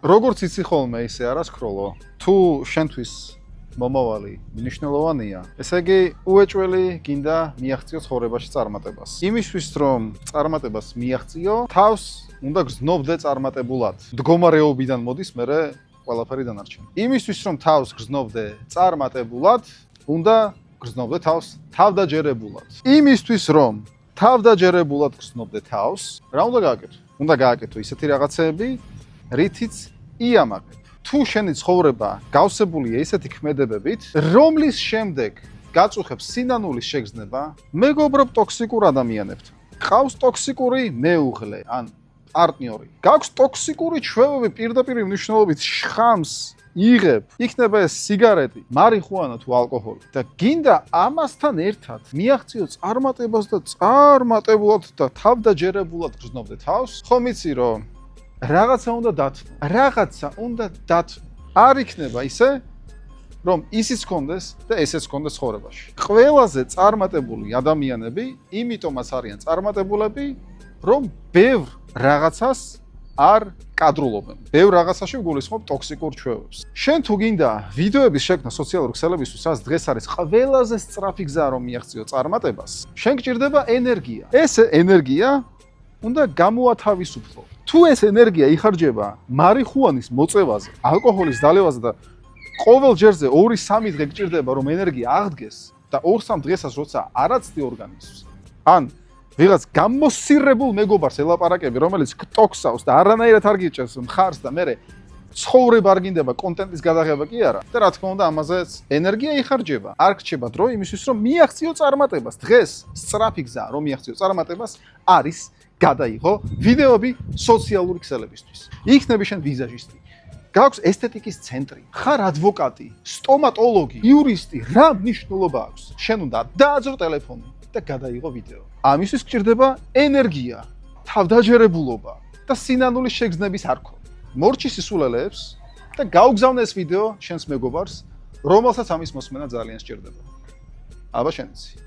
როგორც იცი ხოლმე, ისე არა სკროლო. თუ შენთვის მომავალი მნიშვნელოვანია, ესე იგი უეჭველი გინდა მიაღწიო ცხოვრებაში წარმატებას. იმისთვის რომ წარმატებას მიაღწიო, თავს უნდა გრძნობდე წარმატებულად. მდგომარეობიდან მოდის მერე ყველაფერი დანარჩენი. იმისთვის რომ თავს გრძნობდე წარმატებულად, უნდა გრძნობდე თავს თავდაჯერებულად. იმისთვის რომ თავდაჯერებულად გრძნობდე თავს, რა უნდა გააკეთო? უნდა გააკეთო ისეთი რაღაცეები, რითიც იამაგებ. თუ შენი ცხოვრება გავსებულია ისეთი ქმედებებით, რომლის შემდეგ გაწუხებს სინანულის შეგრძნება, მეგობრობ ტოქსიკურ ადამიანებთან. ყავს ტოქსიკური მეუღლე ან პარტნიორი. გაქვს ტოქსიკური ჩვევები პირდაპირ მნიშვნელობით შხამს იღებ. იქნება ეს სიგარეტი, მარიხუანა თუ ალკოჰოლი. და გინდა ამასთან ერთად მიაღწიო წარმატებას და წარმატებულად და თავდაჯერებულად გრძნობდე თავს, ხომ იცი რომ რაღაცა უნდა დათმო. რაღაცა უნდა დათმო. არ იქნება ისე, რომ ისიც გქონდეს და ესეც გქონდეს ცხოვრებაში. ყველაზე წარმატებული ადამიანები იმიტომაც არიან წარმატებულები, რომ ბევრ რაღაცას არ კადრულობენ. ბევრ რაღაცაში გულისხმობ ტოქსიკურ ჩვევებს. შენ თუ გინდა ვიდეოების შექმნა სოციალური ქსელებისთვის, რაც დღეს არის ყველაზე სწრაფი გზა რომ მიაღწიო წარმატებას, შენ გჭირდება ენერგია. ეს ენერგია უნდა გამოათავისუფლო. თუ ეს ენერგია იხარჯება მარიხუანის მოწევაზე, ალკოჰოლის დალევაზე და ყოველ ჯერზე 2-3 დღე გჭირდება რომ ენერგია აღდგეს და 2-3 დღესაც როცა არაცდი ორგანიზმს, ან ვიღაც გამოსირებულ მეგობარს ელაპარაკები, რომელიც გტოქსავს და არანაირად არ გიჭერს მხარს და მე ცხოვრება არ გინდება, კონტენტის გადაღება კი არა. და რა თქმა უნდა, ამაზეც ენერგია იხარჯება. არ გრჩება დრო იმისთვის, რომ მიაღწიო წარმატებას. დღეს სწრაფი გზა რომ მიაღწიო წარმატებას არის გადაიღო ვიდეოები სოციალური ქსელებისთვის. იქნები შენ ვიზაჟისტი. გაქვს ესთეტიკის ცენტრი, ხარ ადვოკატი, სტომატოლოგი, იურისტი, რა მნიშვნელობა აქვს? შენ უნდა დააძრო ტელეფონი და გადაიღო ვიდეო. ამისთვის გჭირდება ენერგია, თავდაჯერებულობა და სინანულის შეგრძნების არქო. მორჩი სისულელეებს და გაუგზავნე ეს ვიდეო შენს მეგობარს, რომელსაც ამის მოსმენა ძალიან სჭირდება. აბა შენიც.